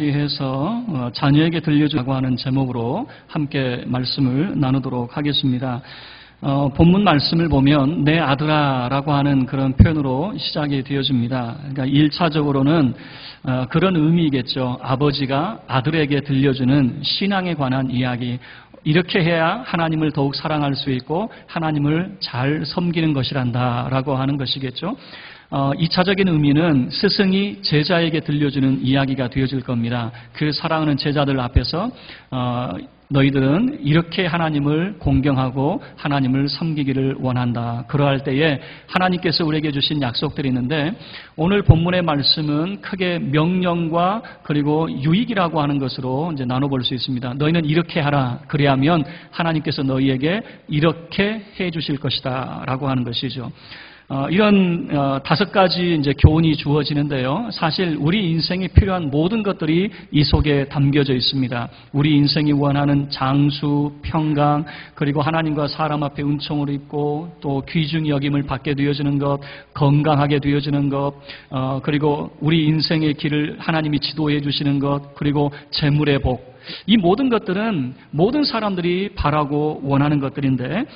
해서 자녀에게 들려주라고 하는 제목으로 함께 말씀을 나누도록 하겠습니다. 본문 말씀을 보면 내 아들아라고 하는 그런 표현으로 시작이 되어집니다. 그러니까 1차적으로는 그런 의미겠죠. 아버지가 아들에게 들려주는 신앙에 관한 이야기. 이렇게 해야 하나님을 더욱 사랑할 수 있고 하나님을 잘 섬기는 것이란다라고 하는 것이겠죠. 2차적인 의미는 스승이 제자에게 들려주는 이야기가 되어질 겁니다. 그 사랑하는 제자들 앞에서 너희들은 이렇게 하나님을 공경하고 하나님을 섬기기를 원한다. 그러할 때에 하나님께서 우리에게 주신 약속들이 있는데 오늘 본문의 말씀은 크게 명령과 그리고 유익이라고 하는 것으로 이제 나눠볼 수 있습니다. 너희는 이렇게 하라. 그래야면 하나님께서 너희에게 이렇게 해 주실 것이다. 라고 하는 것이죠. 이런 5가지 이제 교훈이 주어지는데요. 사실 우리 인생에 필요한 모든 것들이 이 속에 담겨져 있습니다. 우리 인생이 원하는 장수, 평강, 그리고 하나님과 사람 앞에 은총을 입고 또 귀중히 여김을 받게 되어지는 것, 건강하게 되어지는 것, 그리고 우리 인생의 길을 하나님이 지도해 주시는 것, 그리고 재물의 복. 이 모든 것들은 모든 사람들이 바라고 원하는 것들인데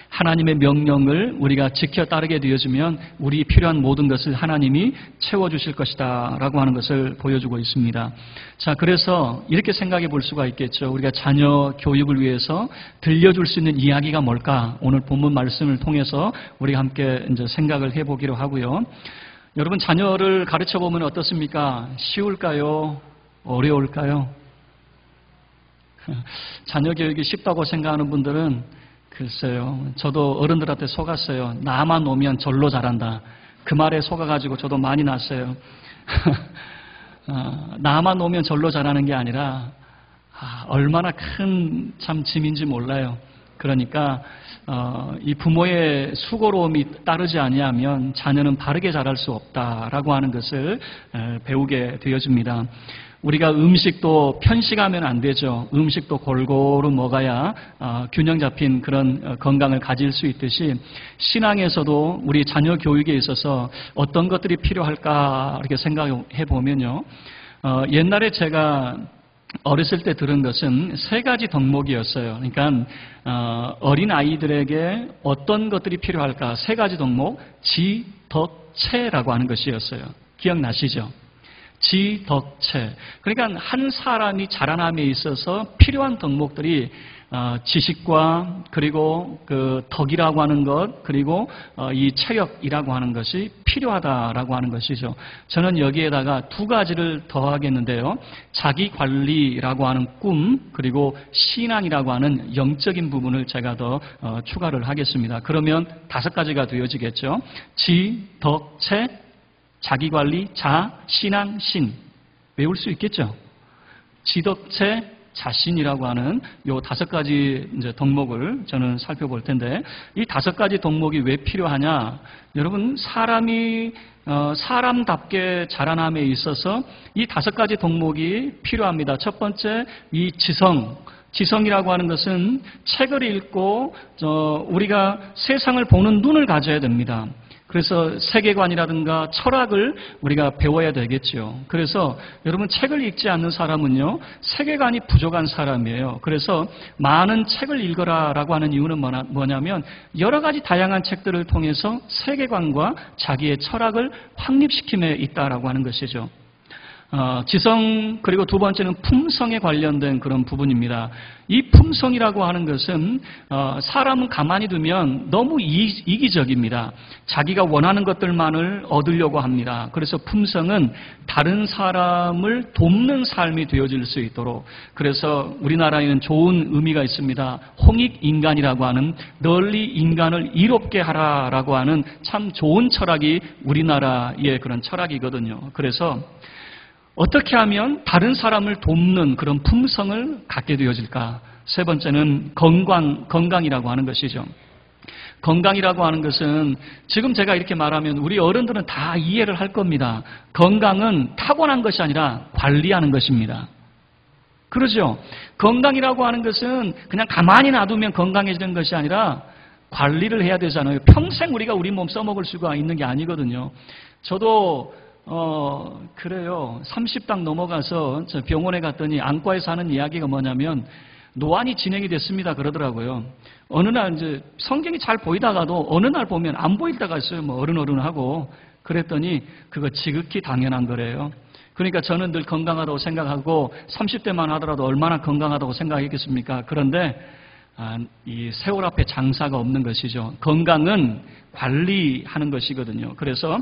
하나님의 명령을 우리가 지켜 따르게 되어지면 우리 필요한 모든 것을 하나님이 채워주실 것이다 라고 하는 것을 보여주고 있습니다. 자, 그래서 이렇게 생각해 볼 수가 있겠죠. 우리가 자녀 교육을 위해서 들려줄 수 있는 이야기가 뭘까? 오늘 본문 말씀을 통해서 우리가 함께 이제 생각을 해보기로 하고요. 여러분, 자녀를 가르쳐 보면 어떻습니까? 쉬울까요? 어려울까요? 자녀 교육이 쉽다고 생각하는 분들은 글쎄요. 저도 어른들한테 속았어요. 나만 오면 절로 잘한다. 그 말에 속아가지고 저도 많이 났어요. 나만 오면 절로 잘하는 게 아니라 얼마나 큰 참 짐인지 몰라요. 그러니까 이 부모의 수고로움이 따르지 아니하면 자녀는 바르게 자랄 수 없다라고 하는 것을 배우게 되어집니다. 우리가 음식도 편식하면 안 되죠. 음식도 골고루 먹어야 균형 잡힌 그런 건강을 가질 수 있듯이 신앙에서도 우리 자녀 교육에 있어서 어떤 것들이 필요할까 이렇게 생각해 보면요. 옛날에 제가 어렸을 때 들은 것은 3가지 덕목이었어요. 그러니까 어린 아이들에게 어떤 것들이 필요할까 3가지 덕목, 지, 덕, 체라고 하는 것이었어요. 기억나시죠? 지, 덕, 체. 그러니까 한 사람이 자라남에 있어서 필요한 덕목들이 지식과 그리고 그 덕이라고 하는 것 그리고 이 체력이라고 하는 것이 필요하다라고 하는 것이죠. 저는 여기에다가 2가지를 더하겠는데요. 자기 관리라고 하는 꿈 그리고 신앙이라고 하는 영적인 부분을 제가 더 추가를 하겠습니다. 그러면 5가지가 되어지겠죠. 지, 덕, 체, 자기관리, 자, 신앙, 신. 외울 수 있겠죠? 지덕체, 자신이라고 하는 요 5가지 이제 덕목을 저는 살펴볼 텐데 이 5가지 덕목이 왜 필요하냐? 여러분, 사람이 사람답게 자라남에 있어서 이 5가지 덕목이 필요합니다. 첫 번째, 이 지성이라고 하는 것은 책을 읽고 우리가 세상을 보는 눈을 가져야 됩니다. 그래서 세계관이라든가 철학을 우리가 배워야 되겠죠. 그래서 여러분 책을 읽지 않는 사람은요. 세계관이 부족한 사람이에요. 그래서 많은 책을 읽어라라고 하는 이유는 뭐냐면 여러 가지 다양한 책들을 통해서 세계관과 자기의 철학을 확립시킴에 있다라고 하는 것이죠. 지성 그리고 2번째는 품성에 관련된 그런 부분입니다. 이 품성이라고 하는 것은 사람은 가만히 두면 너무 이기적입니다. 자기가 원하는 것들만을 얻으려고 합니다. 그래서 품성은 다른 사람을 돕는 삶이 되어질 수 있도록 그래서 우리나라에는 좋은 의미가 있습니다. 홍익인간이라고 하는 널리 인간을 이롭게 하라라고 하는 참 좋은 철학이 우리나라의 그런 철학이거든요. 그래서 어떻게 하면 다른 사람을 돕는 그런 품성을 갖게 되어질까? 3번째는 건강이라고 하는 것이죠. 건강이라고 하는 것은 지금 제가 이렇게 말하면 우리 어른들은 다 이해를 할 겁니다. 건강은 타고난 것이 아니라 관리하는 것입니다. 그러죠? 건강이라고 하는 것은 그냥 가만히 놔두면 건강해지는 것이 아니라 관리를 해야 되잖아요. 평생 우리가 우리 몸 써먹을 수가 있는 게 아니거든요. 저도 그래요. 30당 넘어가서 저 병원에 갔더니 안과에서 하는 이야기가 뭐냐면 노안이 진행이 됐습니다 그러더라고요. 어느 날 이제 성경이 잘 보이다가도 어느 날 보면 안 보일 때가 있어요. 뭐 어른하고. 그랬더니 그거 지극히 당연한 거래요. 그러니까 저는 늘 건강하다고 생각하고 30대만 하더라도 얼마나 건강하다고 생각했겠습니까? 그런데 이 세월 앞에 장사가 없는 것이죠. 건강은 관리하는 것이거든요. 그래서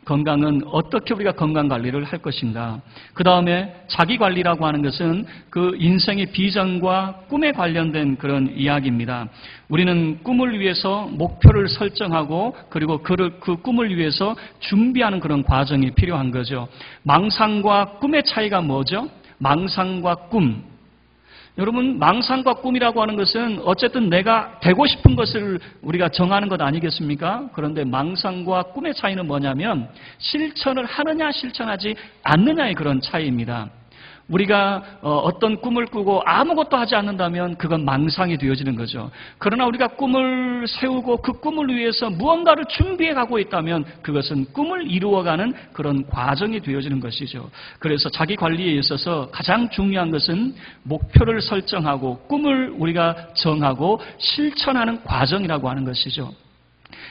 건강은 어떻게 우리가 건강 관리를 할 것인가. 그 다음에 자기 관리라고 하는 것은 그 인생의 비전과 꿈에 관련된 그런 이야기입니다. 우리는 꿈을 위해서 목표를 설정하고 그리고 그 꿈을 위해서 준비하는 그런 과정이 필요한 거죠. 망상과 꿈의 차이가 뭐죠? 망상과 꿈. 여러분, 망상과 꿈이라고 하는 것은 어쨌든 내가 되고 싶은 것을 우리가 정하는 것 아니겠습니까? 그런데 망상과 꿈의 차이는 뭐냐면 실천을 하느냐 실천하지 않느냐의 그런 차이입니다. 우리가 어떤 꿈을 꾸고 아무것도 하지 않는다면 그건 망상이 되어지는 거죠. 그러나 우리가 꿈을 세우고 그 꿈을 위해서 무언가를 준비해 가고 있다면 그것은 꿈을 이루어가는 그런 과정이 되어지는 것이죠. 그래서 자기 관리에 있어서 가장 중요한 것은 목표를 설정하고 꿈을 우리가 정하고 실천하는 과정이라고 하는 것이죠.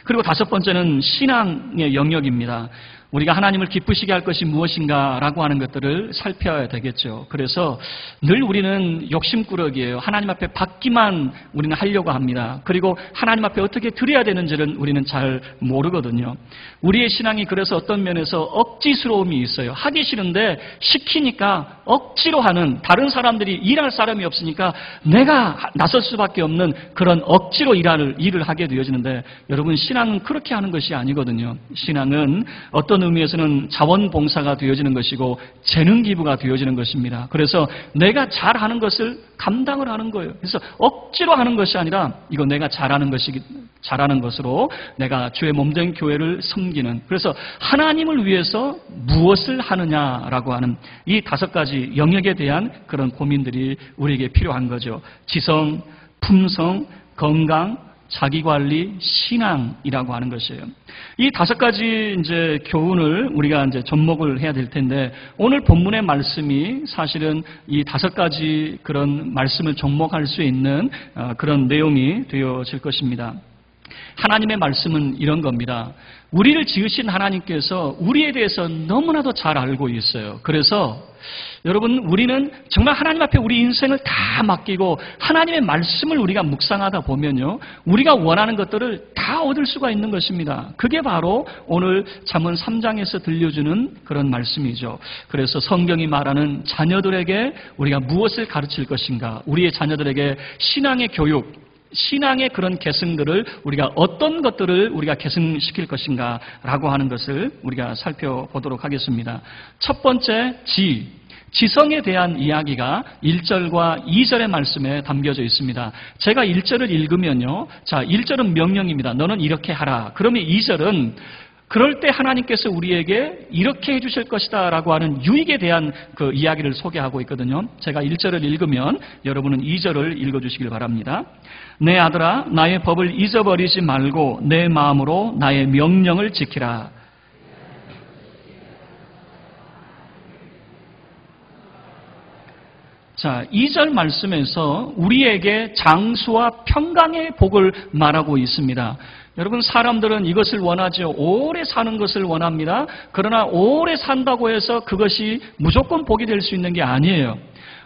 그리고 다섯 번째는 신앙의 영역입니다. 우리가 하나님을 기쁘시게 할 것이 무엇인가라고 하는 것들을 살펴야 되겠죠. 그래서 늘 우리는 욕심꾸러기예요. 하나님 앞에 받기만 우리는 하려고 합니다. 그리고 하나님 앞에 어떻게 드려야 되는지는 우리는 잘 모르거든요. 우리의 신앙이 그래서 어떤 면에서 억지스러움이 있어요. 하기 싫은데 시키니까 억지로 하는, 다른 사람들이 일할 사람이 없으니까 내가 나설 수밖에 없는 그런 억지로 일을 하게 되어지는데, 여러분, 신앙은 그렇게 하는 것이 아니거든요. 신앙은 어떤 의미에서는 자원봉사가 되어지는 것이고 재능기부가 되어지는 것입니다. 그래서 내가 잘하는 것을 감당을 하는 거예요. 그래서 억지로 하는 것이 아니라 이거 내가 잘하는 것으로 내가 주의 몸된 교회를 섬기는, 그래서 하나님을 위해서 무엇을 하느냐라고 하는 이 다섯 가지 영역에 대한 그런 고민들이 우리에게 필요한 거죠. 지성, 품성, 건강, 자기관리, 신앙이라고 하는 것이에요. 이 다섯 가지 이제 교훈을 우리가 이제 접목을 해야 될 텐데, 오늘 본문의 말씀이 사실은 이 다섯 가지 그런 말씀을 접목할 수 있는 그런 내용이 되어질 것입니다. 하나님의 말씀은 이런 겁니다. 우리를 지으신 하나님께서 우리에 대해서 너무나도 잘 알고 있어요. 그래서 여러분, 우리는 정말 하나님 앞에 우리 인생을 다 맡기고 하나님의 말씀을 우리가 묵상하다 보면요, 우리가 원하는 것들을 다 얻을 수가 있는 것입니다. 그게 바로 오늘 잠언 3장에서 들려주는 그런 말씀이죠. 그래서 성경이 말하는 자녀들에게 우리가 무엇을 가르칠 것인가, 우리의 자녀들에게 신앙의 교육, 신앙의 그런 계승들을 우리가 어떤 것들을 우리가 계승시킬 것인가라고 하는 것을 우리가 살펴보도록 하겠습니다. 첫 번째, 지성에 대한 이야기가 1절과 2절의 말씀에 담겨져 있습니다. 제가 1절을 읽으면요, 자, 1절은 명령입니다. 너는 이렇게 하라. 그러면 2절은 그럴 때 하나님께서 우리에게 이렇게 해주실 것이다 라고 하는 유익에 대한 그 이야기를 소개하고 있거든요. 제가 1절을 읽으면 여러분은 2절을 읽어주시길 바랍니다. 내 아들아, 나의 법을 잊어버리지 말고 내 마음으로 나의 명령을 지키라. 자, 2절 말씀에서 우리에게 장수와 평강의 복을 말하고 있습니다. 여러분, 사람들은 이것을 원하죠. 오래 사는 것을 원합니다. 그러나 오래 산다고 해서 그것이 무조건 복이 될 수 있는 게 아니에요.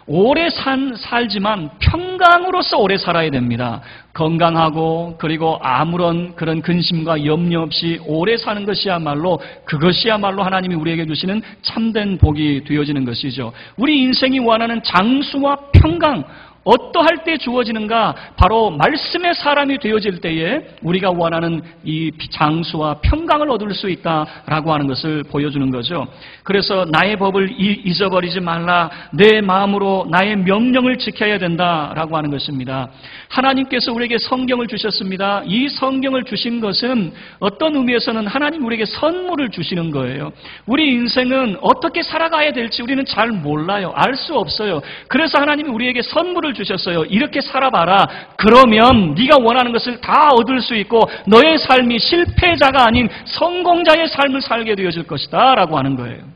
오래 살지만 평강으로서 오래 살아야 됩니다. 건강하고 그리고 아무런 그런 근심과 염려 없이 오래 사는 것이야말로, 그것이야말로 하나님이 우리에게 주시는 참된 복이 되어지는 것이죠. 우리 인생이 원하는 장수와 평강, 어떠할 때 주어지는가? 바로 말씀의 사람이 되어질 때에 우리가 원하는 이 장수와 평강을 얻을 수 있다라고 하는 것을 보여주는 거죠. 그래서 나의 법을 잊어버리지 말라, 내 마음으로 나의 명령을 지켜야 된다라고 하는 것입니다. 하나님께서 우리에게 성경을 주셨습니다. 이 성경을 주신 것은 어떤 의미에서는 하나님 우리에게 선물을 주시는 거예요. 우리 인생은 어떻게 살아가야 될지 우리는 잘 몰라요. 알 수 없어요. 그래서 하나님이 우리에게 선물을 방법을 주셨어요. 이렇게 살아봐라. 그러면 네가 원하는 것을 다 얻을 수 있고 너의 삶이 실패자가 아닌 성공자의 삶을 살게 되어질 것이다 라고 하는 거예요.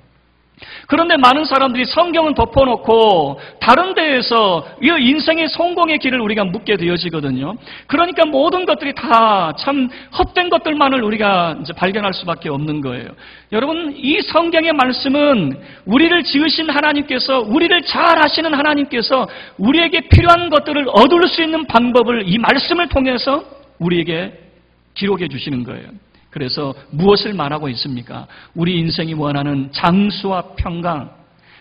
그런데 많은 사람들이 성경은 덮어놓고 다른 데에서 이 인생의 성공의 길을 우리가 묻게 되어지거든요. 그러니까 모든 것들이 다 참 헛된 것들만을 우리가 이제 발견할 수밖에 없는 거예요. 여러분, 이 성경의 말씀은 우리를 지으신 하나님께서, 우리를 잘 아시는 하나님께서 우리에게 필요한 것들을 얻을 수 있는 방법을 이 말씀을 통해서 우리에게 기록해 주시는 거예요. 그래서 무엇을 말하고 있습니까? 우리 인생이 원하는 장수와 평강,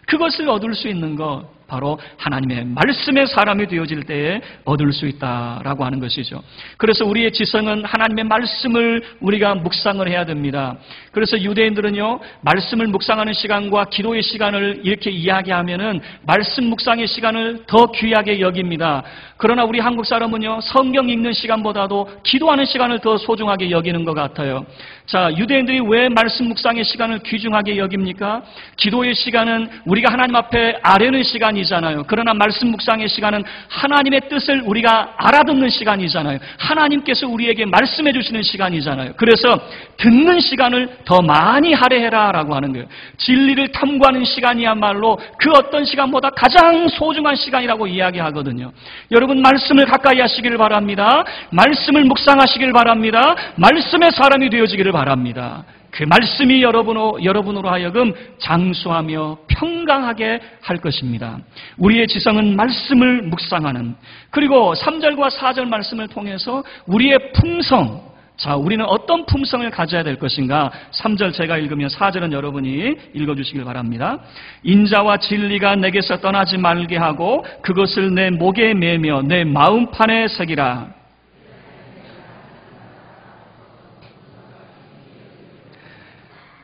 그것을 얻을 수 있는 것, 바로 하나님의 말씀의 사람이 되어질 때에 얻을 수 있다라고 하는 것이죠. 그래서 우리의 지성은 하나님의 말씀을 우리가 묵상을 해야 됩니다. 그래서 유대인들은요, 말씀을 묵상하는 시간과 기도의 시간을 이렇게 이야기하면은 말씀 묵상의 시간을 더 귀하게 여깁니다. 그러나 우리 한국 사람은요, 성경 읽는 시간보다도 기도하는 시간을 더 소중하게 여기는 것 같아요. 자, 유대인들이 왜 말씀 묵상의 시간을 귀중하게 여깁니까? 기도의 시간은 우리가 하나님 앞에 아뢰는 시간이잖아요. 그러나 말씀 묵상의 시간은 하나님의 뜻을 우리가 알아듣는 시간이잖아요. 하나님께서 우리에게 말씀해 주시는 시간이잖아요. 그래서 듣는 시간을 더 많이 할애해라 라고 하는 거예요. 진리를 탐구하는 시간이야말로 그 어떤 시간보다 가장 소중한 시간이라고 이야기하거든요. 여러분, 말씀을 가까이 하시기를 바랍니다. 말씀을 묵상하시길 바랍니다. 말씀의 사람이 되어지기를 바랍니다. 그 말씀이 여러분으로 하여금 장수하며 평강하게 할 것입니다. 우리의 지성은 말씀을 묵상하는, 그리고 3절과 4절 말씀을 통해서 우리의 품성, 자, 우리는 어떤 품성을 가져야 될 것인가? 3절 제가 읽으면 4절은 여러분이 읽어주시길 바랍니다. 인자와 진리가 내게서 떠나지 말게 하고 그것을 내 목에 매며 내 마음판에 새기라.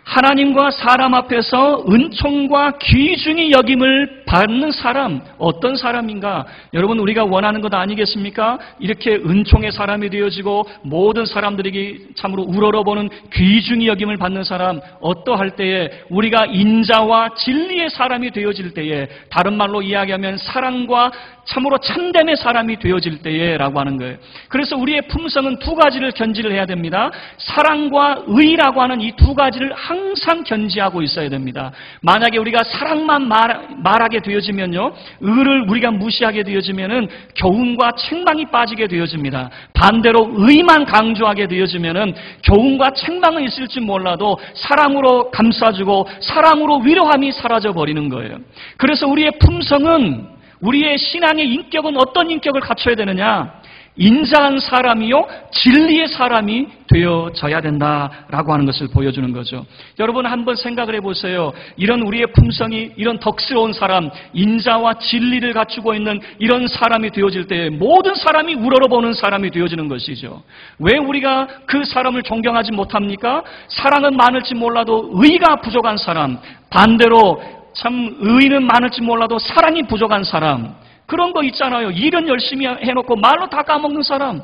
하나님과 사람 앞에서 은총과 귀중히 여김을 받는 사람, 어떤 사람인가? 여러분, 우리가 원하는 것 아니겠습니까? 이렇게 은총의 사람이 되어지고 모든 사람들에게 참으로 우러러보는 귀중히 여김을 받는 사람, 어떠할 때에 우리가 인자와 진리의 사람이 되어질 때에, 다른 말로 이야기하면 사랑과 참으로 참됨의 사람이 되어질 때에라고 하는 거예요. 그래서 우리의 품성은 두 가지를 견지를 해야 됩니다. 사랑과 의라고 하는 이 두 가지를 항상 견지하고 있어야 됩니다. 만약에 우리가 사랑만 말하게 되어지면요, 의를 우리가 무시하게 되어지면은 교훈과 책망이 빠지게 되어집니다. 반대로 의만 강조하게 되어지면은 교훈과 책망은 있을지 몰라도 사랑으로 감싸주고 사랑으로 위로함이 사라져 버리는 거예요. 그래서 우리의 품성은, 우리의 신앙의 인격은 어떤 인격을 갖춰야 되느냐? 인자한 사람이요, 진리의 사람이 되어져야 된다라고 하는 것을 보여주는 거죠. 여러분, 한번 생각을 해보세요. 이런 우리의 품성이, 이런 덕스러운 사람, 인자와 진리를 갖추고 있는 이런 사람이 되어질 때 모든 사람이 우러러보는 사람이 되어지는 것이죠. 왜 우리가 그 사람을 존경하지 못합니까? 사랑은 많을지 몰라도 의가 부족한 사람, 반대로 참 의는 많을지 몰라도 사랑이 부족한 사람, 그런 거 있잖아요. 일은 열심히 해놓고 말로 다 까먹는 사람,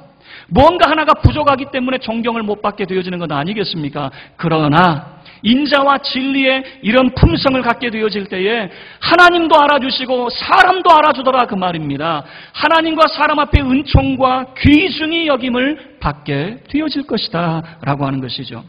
뭔가 하나가 부족하기 때문에 존경을 못 받게 되어지는 건 아니겠습니까? 그러나 인자와 진리의 이런 품성을 갖게 되어질 때에 하나님도 알아주시고 사람도 알아주더라, 그 말입니다. 하나님과 사람 앞에 은총과 귀중히 여김을 받게 되어질 것이다 라고 하는 것이죠.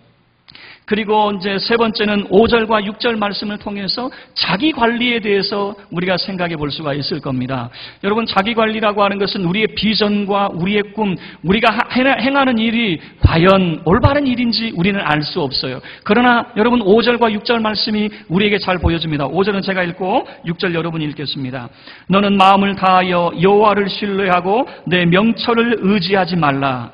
그리고 이제 세 번째는 5절과 6절 말씀을 통해서 자기 관리에 대해서 우리가 생각해 볼 수가 있을 겁니다. 여러분, 자기 관리라고 하는 것은 우리의 비전과 우리의 꿈, 우리가 행하는 일이 과연 올바른 일인지 우리는 알 수 없어요. 그러나 여러분, 5절과 6절 말씀이 우리에게 잘 보여줍니다. 5절은 제가 읽고 6절 여러분이 읽겠습니다. 너는 마음을 다하여 여호와를 신뢰하고 내 명철을 의지하지 말라.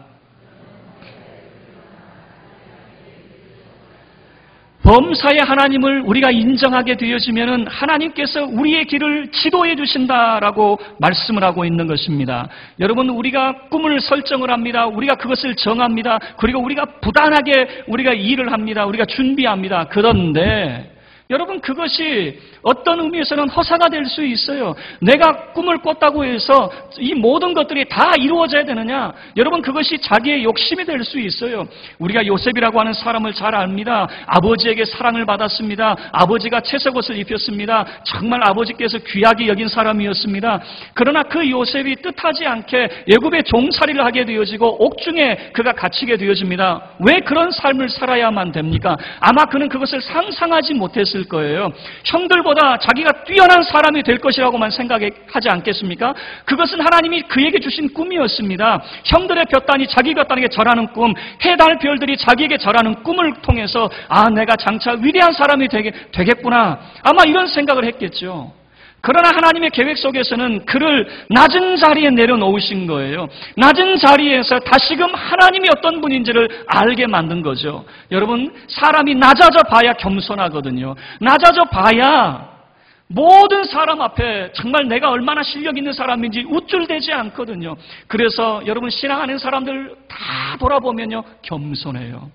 범사의 하나님을 우리가 인정하게 되어지면은 하나님께서 우리의 길을 지도해 주신다라고 말씀을 하고 있는 것입니다. 여러분, 우리가 꿈을 설정을 합니다. 우리가 그것을 정합니다. 그리고 우리가 부단하게 우리가 일을 합니다. 우리가 준비합니다. 그런데 여러분, 그것이 어떤 의미에서는 허사가 될 수 있어요. 내가 꿈을 꿨다고 해서 이 모든 것들이 다 이루어져야 되느냐? 여러분, 그것이 자기의 욕심이 될 수 있어요. 우리가 요셉이라고 하는 사람을 잘 압니다. 아버지에게 사랑을 받았습니다. 아버지가 채색옷을 입혔습니다. 정말 아버지께서 귀하게 여긴 사람이었습니다. 그러나 그 요셉이 뜻하지 않게 애굽의 종살이를 하게 되어지고 옥중에 그가 갇히게 되어집니다. 왜 그런 삶을 살아야만 됩니까? 아마 그는 그것을 상상하지 못했을 거예요. 형들보다 자기가 뛰어난 사람이 될 것이라고만 생각하지 않겠습니까? 그것은 하나님이 그에게 주신 꿈이었습니다. 형들의 볕단이 자기 곁단에게 절하는 꿈, 해, 달, 별들이 자기에게 절하는 꿈을 통해서 내가 장차 위대한 사람이 되겠구나. 아마 이런 생각을 했겠죠. 그러나 하나님의 계획 속에서는 그를 낮은 자리에 내려놓으신 거예요. 낮은 자리에서 다시금 하나님이 어떤 분인지를 알게 만든 거죠. 여러분, 사람이 낮아져 봐야 겸손하거든요. 낮아져 봐야 모든 사람 앞에 정말 내가 얼마나 실력 있는 사람인지 우쭐대지 않거든요. 그래서 여러분, 신앙하는 사람들 다 돌아보면요, 겸손해요.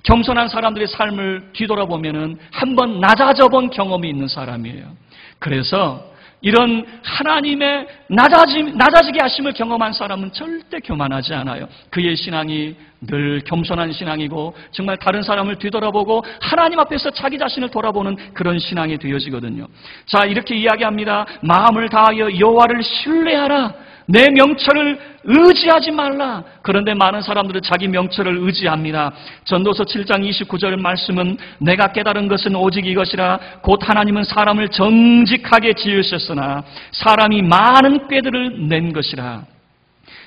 겸손한 사람들의 삶을 뒤돌아보면은 한번 낮아져 본 경험이 있는 사람이에요. 그래서 이런 하나님의 낮아지게 하심을 경험한 사람은 절대 교만하지 않아요. 그의 신앙이 늘 겸손한 신앙이고 정말 다른 사람을 뒤돌아보고 하나님 앞에서 자기 자신을 돌아보는 그런 신앙이 되어지거든요. 자, 이렇게 이야기합니다. 마음을 다하여 여호와를 신뢰하라. 내 명철을 의지하지 말라. 그런데 많은 사람들은 자기 명철을 의지합니다. 전도서 7장 29절 말씀은 내가 깨달은 것은 오직 이것이라 곧 하나님은 사람을 정직하게 지으셨으나 사람이 많은 꾀들을 낸 것이라.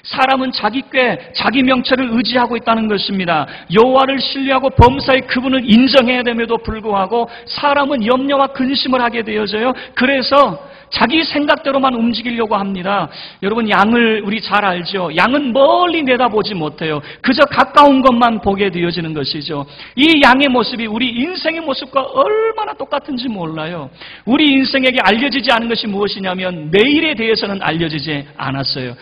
사람은 자기 꾀, 자기 명철을 의지하고 있다는 것입니다. 여호와를 신뢰하고 범사에 그분을 인정해야 됨에도 불구하고 사람은 염려와 근심을 하게 되어져요. 그래서 자기 생각대로만 움직이려고 합니다. 여러분, 양을 우리 잘 알죠? 양은 멀리 내다보지 못해요. 그저 가까운 것만 보게 되어지는 것이죠. 이 양의 모습이 우리 인생의 모습과 얼마나 똑같은지 몰라요. 우리 인생에게 알려지지 않은 것이 무엇이냐면 내일에 대해서는 알려지지 않았어요.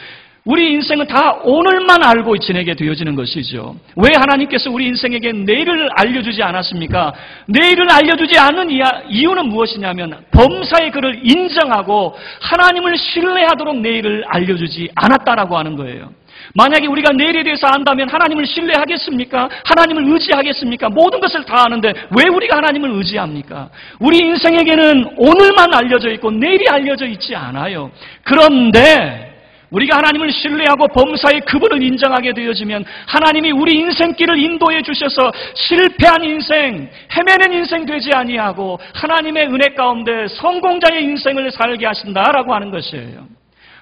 우리 인생은 다 오늘만 알고 지내게 되어지는 것이죠. 왜 하나님께서 우리 인생에게 내일을 알려주지 않았습니까? 내일을 알려주지 않은 이유는 무엇이냐면 범사의 그를 인정하고 하나님을 신뢰하도록 내일을 알려주지 않았다라고 하는 거예요. 만약에 우리가 내일에 대해서 안다면 하나님을 신뢰하겠습니까? 하나님을 의지하겠습니까? 모든 것을 다 아는데 왜 우리가 하나님을 의지합니까? 우리 인생에게는 오늘만 알려져 있고 내일이 알려져 있지 않아요. 그런데 우리가 하나님을 신뢰하고 범사에 그분을 인정하게 되어지면 하나님이 우리 인생길을 인도해 주셔서 실패한 인생, 헤매는 인생 되지 아니하고 하나님의 은혜 가운데 성공자의 인생을 살게 하신다라고 하는 것이에요.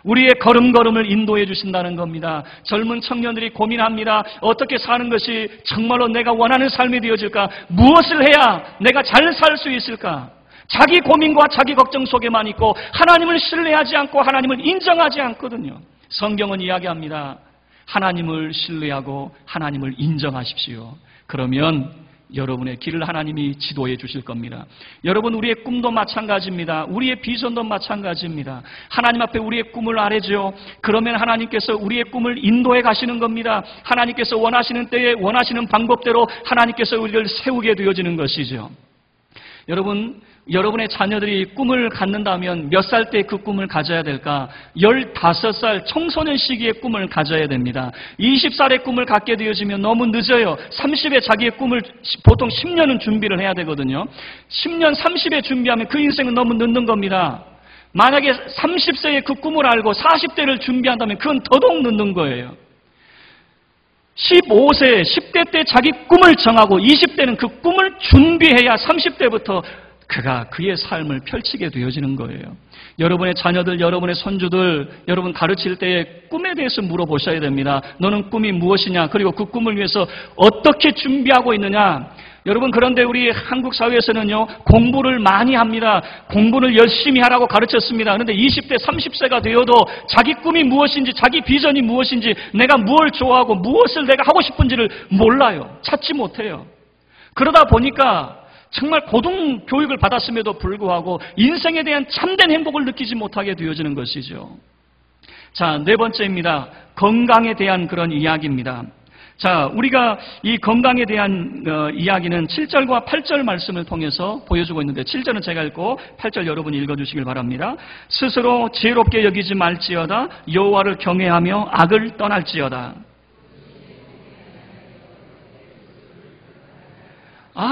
우리의 걸음걸음을 인도해 주신다는 겁니다. 젊은 청년들이 고민합니다. 어떻게 사는 것이 정말로 내가 원하는 삶이 되어질까? 무엇을 해야 내가 잘 살 수 있을까? 자기 고민과 자기 걱정 속에만 있고 하나님을 신뢰하지 않고 하나님을 인정하지 않거든요. 성경은 이야기합니다. 하나님을 신뢰하고 하나님을 인정하십시오. 그러면 여러분의 길을 하나님이 지도해 주실 겁니다. 여러분, 우리의 꿈도 마찬가지입니다. 우리의 비전도 마찬가지입니다. 하나님 앞에 우리의 꿈을 아뢰죠. 그러면 하나님께서 우리의 꿈을 인도해 가시는 겁니다. 하나님께서 원하시는 때에 원하시는 방법대로 하나님께서 우리를 세우게 되어지는 것이죠. 여러분, 여러분의 자녀들이 꿈을 갖는다면 몇 살 때 그 꿈을 가져야 될까? 15살 청소년 시기에 꿈을 가져야 됩니다. 20살의 꿈을 갖게 되어지면 너무 늦어요. 30에 자기의 꿈을 보통 10년은 준비를 해야 되거든요. 10년, 30에 준비하면 그 인생은 너무 늦는 겁니다. 만약에 30세에 그 꿈을 알고 40대를 준비한다면 그건 더더욱 늦는 거예요. 15세, 10대 때 자기 꿈을 정하고 20대는 그 꿈을 준비해야 30대부터 그가 그의 삶을 펼치게 되어지는 거예요. 여러분의 자녀들, 여러분의 손주들, 여러분 가르칠 때에 꿈에 대해서 물어보셔야 됩니다. 너는 꿈이 무엇이냐? 그리고 그 꿈을 위해서 어떻게 준비하고 있느냐? 여러분, 그런데 우리 한국 사회에서는요, 공부를 많이 합니다. 공부를 열심히 하라고 가르쳤습니다. 그런데 20대, 30세가 되어도 자기 꿈이 무엇인지, 자기 비전이 무엇인지, 내가 무엇을 좋아하고 무엇을 내가 하고 싶은지를 몰라요. 찾지 못해요. 그러다 보니까 정말 고등교육을 받았음에도 불구하고 인생에 대한 참된 행복을 느끼지 못하게 되어지는 것이죠. 자, 네 번째입니다. 건강에 대한 그런 이야기입니다. 자, 우리가 이 건강에 대한 이야기는 7절과 8절 말씀을 통해서 보여주고 있는데 7절은 제가 읽고 8절 여러분이 읽어주시길 바랍니다. 스스로 지혜롭게 여기지 말지어다. 여호와를 경외하며 악을 떠날지어다.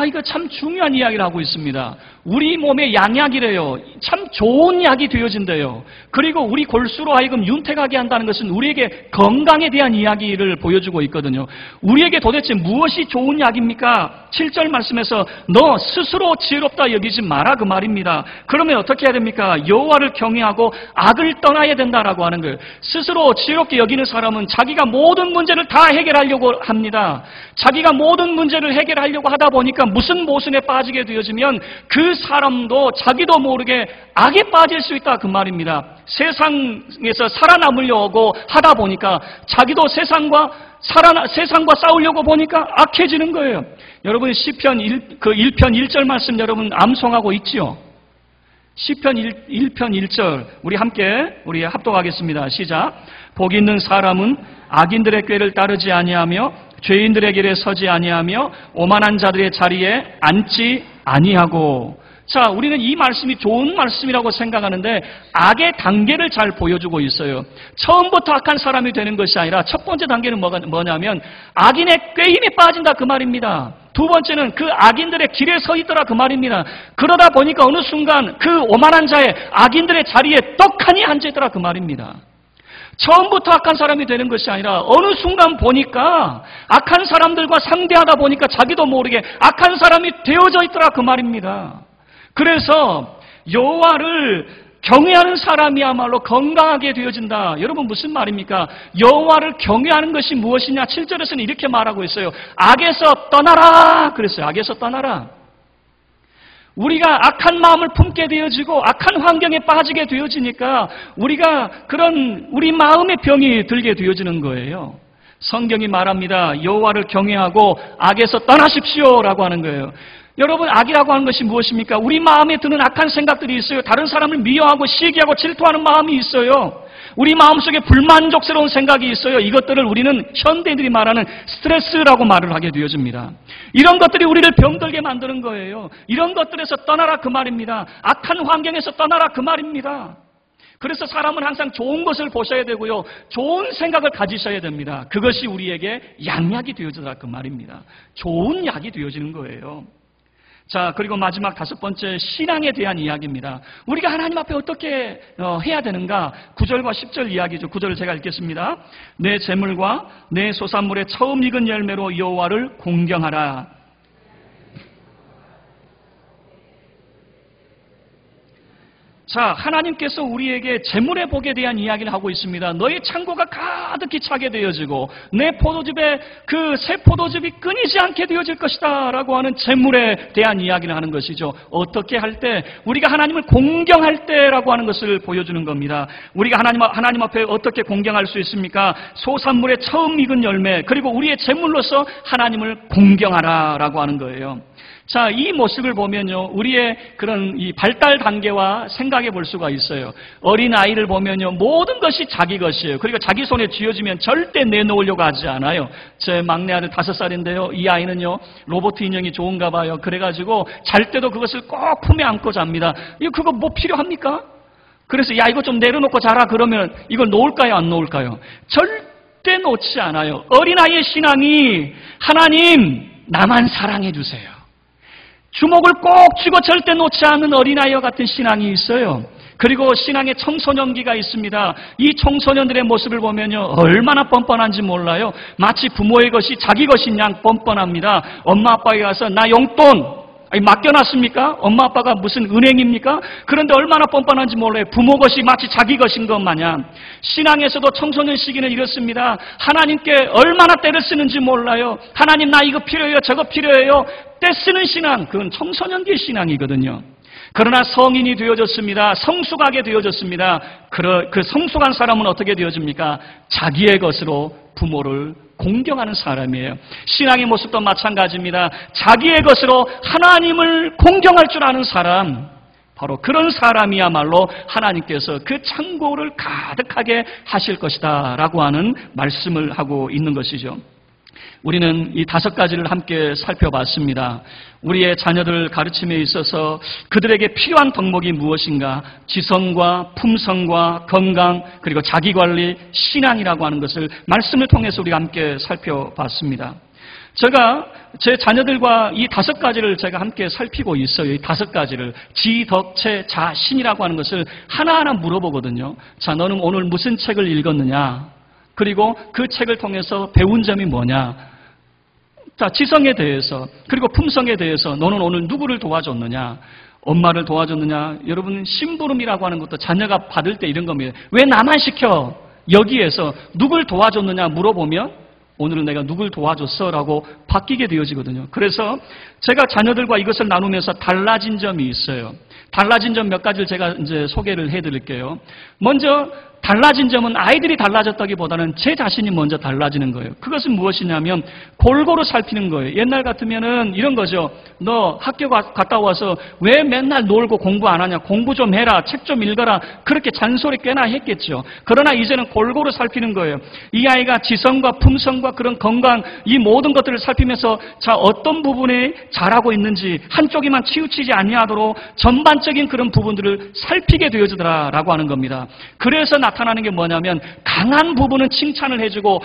이거 참 중요한 이야기를 하고 있습니다. 우리 몸에 양약이래요. 참 좋은 약이 되어진대요. 그리고 우리 골수로 하여금 윤택하게 한다는 것은 우리에게 건강에 대한 이야기를 보여주고 있거든요. 우리에게 도대체 무엇이 좋은 약입니까? 7절 말씀에서 너 스스로 지혜롭다 여기지 마라 그 말입니다. 그러면 어떻게 해야 됩니까? 여호와를 경외하고 악을 떠나야 된다라고 하는 거예요. 스스로 지혜롭게 여기는 사람은 자기가 모든 문제를 다 해결하려고 합니다. 자기가 모든 문제를 해결하려고 하다 보니까 무슨 모순에 빠지게 되어지면 그 사람도 자기도 모르게 악에 빠질 수 있다 그 말입니다. 세상에서 살아남으려고 하다 보니까 자기도 세상과 싸우려고 보니까 악해지는 거예요. 여러분 시편 1편 1절 말씀 여러분 암송하고 있지요? 시편 1편 1절 우리 합독하겠습니다. 시작. 복 있는 사람은 악인들의 꾀를 따르지 아니하며 죄인들의 길에 서지 아니하며 오만한 자들의 자리에 앉지 아니하고. 자, 우리는 이 말씀이 좋은 말씀이라고 생각하는데 악의 단계를 잘 보여주고 있어요. 처음부터 악한 사람이 되는 것이 아니라 첫 번째 단계는 뭐냐면 악인의 꾀임에 빠진다 그 말입니다. 두 번째는 그 악인들의 길에 서 있더라 그 말입니다. 그러다 보니까 어느 순간 그 오만한 자의 악인들의 자리에 떡하니 앉아있더라 그 말입니다. 처음부터 악한 사람이 되는 것이 아니라 어느 순간 보니까 악한 사람들과 상대하다 보니까 자기도 모르게 악한 사람이 되어져 있더라 그 말입니다. 그래서 여호와를 경외하는 사람이야말로 건강하게 되어진다. 여러분 무슨 말입니까? 여호와를 경외하는 것이 무엇이냐? 7절에서는 이렇게 말하고 있어요. 악에서 떠나라 그랬어요. 악에서 떠나라. 우리가 악한 마음을 품게 되어지고 악한 환경에 빠지게 되어지니까 우리가 그런 우리 마음의 병이 들게 되어지는 거예요. 성경이 말합니다. 여호와를 경외하고 악에서 떠나십시오라고 하는 거예요. 여러분 악이라고 하는 것이 무엇입니까? 우리 마음에 드는 악한 생각들이 있어요. 다른 사람을 미워하고 시기하고 질투하는 마음이 있어요. 우리 마음속에 불만족스러운 생각이 있어요. 이것들을 우리는 현대인들이 말하는 스트레스라고 말을 하게 되어집니다. 이런 것들이 우리를 병들게 만드는 거예요. 이런 것들에서 떠나라 그 말입니다. 악한 환경에서 떠나라 그 말입니다. 그래서 사람은 항상 좋은 것을 보셔야 되고요. 좋은 생각을 가지셔야 됩니다. 그것이 우리에게 양약이 되어지라 그 말입니다. 좋은 약이 되어지는 거예요. 자, 그리고 마지막 5번째 신앙에 대한 이야기입니다. 우리가 하나님 앞에 어떻게 해야 되는가? 9절과 10절 이야기죠. 9절을 제가 읽겠습니다. 내 재물과 내 소산물의 처음 익은 열매로 여호와를 공경하라. 자, 하나님께서 우리에게 재물의 복에 대한 이야기를 하고 있습니다. 너의 창고가 가득히 차게 되어지고 내 포도즙에 그 새 포도즙이 끊이지 않게 되어질 것이다 라고 하는 재물에 대한 이야기를 하는 것이죠. 어떻게 할 때? 우리가 하나님을 공경할 때라고 하는 것을 보여주는 겁니다. 우리가 하나님 앞에 어떻게 공경할 수 있습니까? 소산물의 처음 익은 열매 그리고 우리의 재물로서 하나님을 공경하라 라고 하는 거예요. 자, 이 모습을 보면요, 우리의 그런 이 발달 단계와 생각해 볼 수가 있어요. 어린 아이를 보면요, 모든 것이 자기 것이에요. 그리고 자기 손에 쥐어지면 절대 내놓으려고 하지 않아요. 제 막내 아들 5살인데요, 이 아이는요, 로봇 인형이 좋은가 봐요. 그래가지고 잘 때도 그것을 꼭 품에 안고 잡니다. 그거 뭐 필요합니까? 그래서 야, 이거 좀 내려놓고 자라 그러면 이걸 놓을까요, 안 놓을까요? 절대 놓지 않아요. 어린아이의 신앙이 하나님, 나만 사랑해 주세요. 주목을 꼭 쥐고 절대 놓지 않는 어린아이와 같은 신앙이 있어요. 그리고 신앙의 청소년기가 있습니다. 이 청소년들의 모습을 보면요, 얼마나 뻔뻔한지 몰라요. 마치 부모의 것이 자기 것인 양 뻔뻔합니다. 엄마 아빠에 가서 나 용돈 맡겨놨습니까? 엄마 아빠가 무슨 은행입니까? 그런데 얼마나 뻔뻔한지 몰라요. 부모 것이 마치 자기 것인 것 마냥. 신앙에서도 청소년 시기는 이렇습니다. 하나님께 얼마나 때를 쓰는지 몰라요. 하나님 나 이거 필요해요, 저거 필요해요. 때 쓰는 신앙, 그건 청소년기의 신앙이거든요. 그러나 성인이 되어졌습니다. 성숙하게 되어졌습니다. 그 성숙한 사람은 어떻게 되어집니까? 자기의 것으로 부모를 공경하는 사람이에요. 신앙의 모습도 마찬가지입니다. 자기의 것으로 하나님을 공경할 줄 아는 사람, 바로 그런 사람이야말로 하나님께서 그 창고를 가득하게 하실 것이다 라고 하는 말씀을 하고 있는 것이죠. 우리는 이 5가지를 함께 살펴봤습니다. 우리의 자녀들 가르침에 있어서 그들에게 필요한 덕목이 무엇인가? 지성과 품성과 건강, 그리고 자기관리, 신앙이라고 하는 것을 말씀을 통해서 우리가 함께 살펴봤습니다. 제가 제 자녀들과 이 5가지를 제가 함께 살피고 있어요. 이 5가지를. 지, 덕, 체, 자, 신이라고 하는 것을 하나하나 물어보거든요. 자, 너는 오늘 무슨 책을 읽었느냐? 그리고 그 책을 통해서 배운 점이 뭐냐? 자, 지성에 대해서, 그리고 품성에 대해서 너는 오늘 누구를 도와줬느냐? 엄마를 도와줬느냐? 여러분, 심부름이라고 하는 것도 자녀가 받을 때 이런 겁니다. 왜 나만 시켜? 여기에서 누굴 도와줬느냐 물어보면 오늘은 내가 누굴 도와줬어? 라고 바뀌게 되어지거든요. 그래서 제가 자녀들과 이것을 나누면서 달라진 점이 있어요. 달라진 점 몇 가지를 제가 이제 소개를 해드릴게요. 먼저 달라진 점은 아이들이 달라졌다기보다는 제 자신이 먼저 달라지는 거예요. 그것은 무엇이냐면 골고루 살피는 거예요. 옛날 같으면은 이런 거죠. 너 학교 갔다 와서 왜 맨날 놀고 공부 안 하냐? 공부 좀 해라. 책 좀 읽어라. 그렇게 잔소리 꽤나 했겠죠. 그러나 이제는 골고루 살피는 거예요. 이 아이가 지성과 품성과 그런 건강, 이 모든 것들을 살피면서 자, 어떤 부분에 잘하고 있는지 한쪽에만 치우치지 아니하도록 전반적인 그런 부분들을 살피게 되어지더라라고 하는 겁니다. 그래서 나타나는 게 뭐냐면 강한 부분은 칭찬을 해주고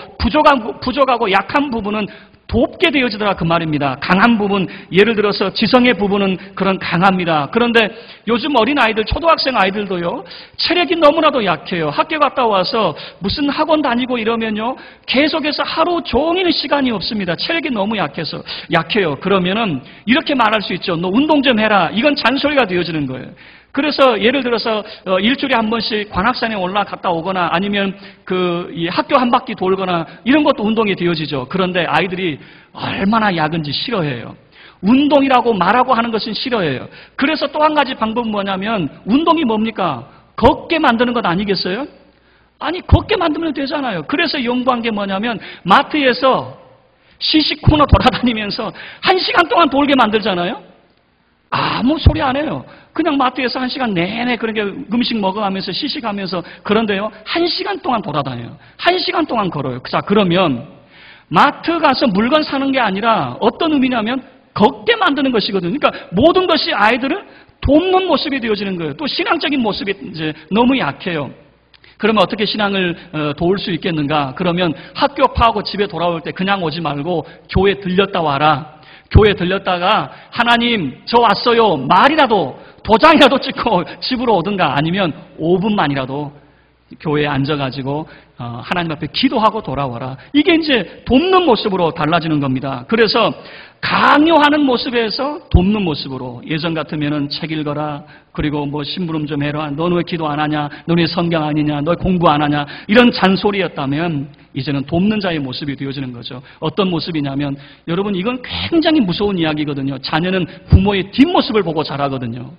부족하고 약한 부분은 돕게 되어지더라 그 말입니다. 강한 부분, 예를 들어서 지성의 부분은 그런 강합니다. 그런데 요즘 어린아이들, 초등학생 아이들도요, 체력이 너무나도 약해요. 학교 갔다 와서 무슨 학원 다니고 이러면요, 계속해서 하루 종일 시간이 없습니다. 체력이 너무 약해요. 그러면은 이렇게 말할 수 있죠. 너 운동 좀 해라. 이건 잔소리가 되어지는 거예요. 그래서 예를 들어서 일주일에 한 번씩 관악산에 올라갔다 오거나 아니면 이 학교 한 바퀴 돌거나 이런 것도 운동이 되어지죠. 그런데 아이들이 얼마나 약은지 싫어해요. 운동이라고 말하고 하는 것은 싫어해요. 그래서 또 한 가지 방법은 뭐냐면 운동이 뭡니까? 걷게 만드는 것 아니겠어요? 아니, 걷게 만들면 되잖아요. 그래서 연구한 게 뭐냐면 마트에서 시식 코너 돌아다니면서 1시간 동안 돌게 만들잖아요. 아무 소리 안 해요. 그냥 마트에서 1시간 내내 그렇게 음식 먹어가면서 시식하면서 그런데요, 1시간 동안 돌아다녀요. 1시간 동안 걸어요. 자, 그러면 마트 가서 물건 사는 게 아니라 어떤 의미냐면 걷게 만드는 것이거든요. 그러니까 모든 것이 아이들을 돕는 모습이 되어지는 거예요. 또 신앙적인 모습이 이제 너무 약해요. 그러면 어떻게 신앙을 도울 수 있겠는가? 그러면 학교 파하고 집에 돌아올 때 그냥 오지 말고 교회 들렸다 와라. 교회 들렸다가 하나님 저 왔어요 말이라도 도장이라도 찍고 집으로 오든가 아니면 5분만이라도 교회에 앉아가지고 하나님 앞에 기도하고 돌아와라. 이게 이제 돕는 모습으로 달라지는 겁니다. 그래서 강요하는 모습에서 돕는 모습으로, 예전 같으면은 책 읽어라, 그리고 뭐 심부름 좀 해라, 너는 왜 기도 안 하냐, 너는 왜 성경 아니냐, 너 공부 안 하냐, 이런 잔소리였다면 이제는 돕는 자의 모습이 되어지는 거죠. 어떤 모습이냐면, 여러분 이건 굉장히 무서운 이야기거든요. 자녀는 부모의 뒷모습을 보고 자라거든요.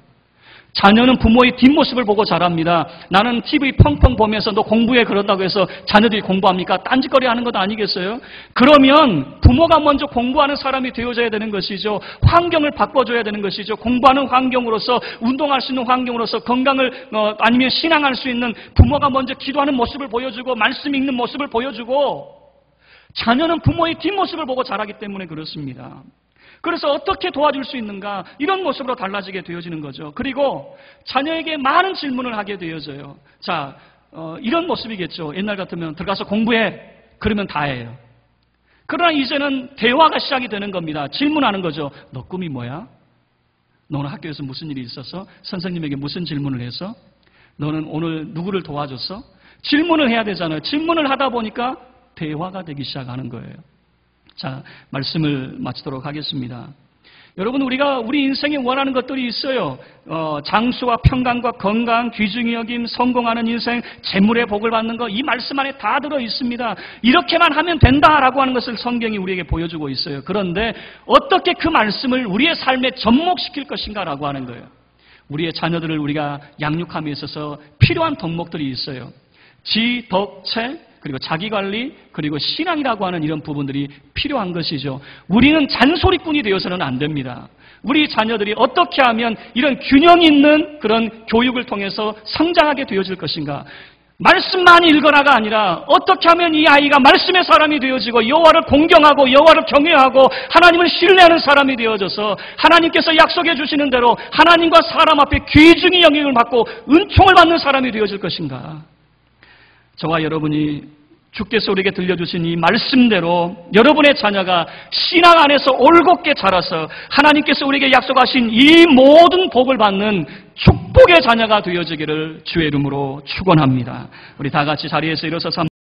자녀는 부모의 뒷모습을 보고 자랍니다. 나는 TV 펑펑 보면서 너 공부해 그런다고 해서 자녀들이 공부합니까? 딴짓거리 하는 것 아니겠어요? 그러면 부모가 먼저 공부하는 사람이 되어져야 되는 것이죠. 환경을 바꿔줘야 되는 것이죠. 공부하는 환경으로서, 운동할 수 있는 환경으로서, 건강을 아니면 신앙할 수 있는 부모가 먼저 기도하는 모습을 보여주고 말씀 읽는 모습을 보여주고, 자녀는 부모의 뒷모습을 보고 자라기 때문에 그렇습니다. 그래서 어떻게 도와줄 수 있는가, 이런 모습으로 달라지게 되어지는 거죠. 그리고 자녀에게 많은 질문을 하게 되어져요. 자, 이런 모습이겠죠. 옛날 같으면 들어가서 공부해, 그러면 다 해요. 그러나 이제는 대화가 시작이 되는 겁니다. 질문하는 거죠. 너 꿈이 뭐야? 너는 학교에서 무슨 일이 있었어? 선생님에게 무슨 질문을 했어? 너는 오늘 누구를 도와줬어? 질문을 해야 되잖아요. 질문을 하다 보니까 대화가 되기 시작하는 거예요. 자, 말씀을 마치도록 하겠습니다. 여러분, 우리가 우리 인생에 원하는 것들이 있어요. 장수와 평강과 건강, 귀중히 여김, 성공하는 인생, 재물의 복을 받는 것, 이 말씀 안에 다 들어 있습니다. 이렇게만 하면 된다라고 하는 것을 성경이 우리에게 보여주고 있어요. 그런데 어떻게 그 말씀을 우리의 삶에 접목시킬 것인가라고 하는 거예요. 우리의 자녀들을 우리가 양육함에 있어서 필요한 덕목들이 있어요. 지, 덕, 체, 그리고 자기관리, 그리고 신앙이라고 하는 이런 부분들이 필요한 것이죠. 우리는 잔소리꾼이 되어서는 안 됩니다. 우리 자녀들이 어떻게 하면 이런 균형 있는 그런 교육을 통해서 성장하게 되어질 것인가. 말씀만 읽어라가 아니라 어떻게 하면 이 아이가 말씀의 사람이 되어지고 여호와를 공경하고 여호와를 경외하고 하나님을 신뢰하는 사람이 되어져서 하나님께서 약속해 주시는 대로 하나님과 사람 앞에 귀중히 영향을 받고 은총을 받는 사람이 되어질 것인가. 저와 여러분이 주께서 우리에게 들려주신 이 말씀대로 여러분의 자녀가 신앙 안에서 올곧게 자라서 하나님께서 우리에게 약속하신 이 모든 복을 받는 축복의 자녀가 되어지기를 주의 이름으로 축원합니다. 우리 다 같이 자리에서 일어서서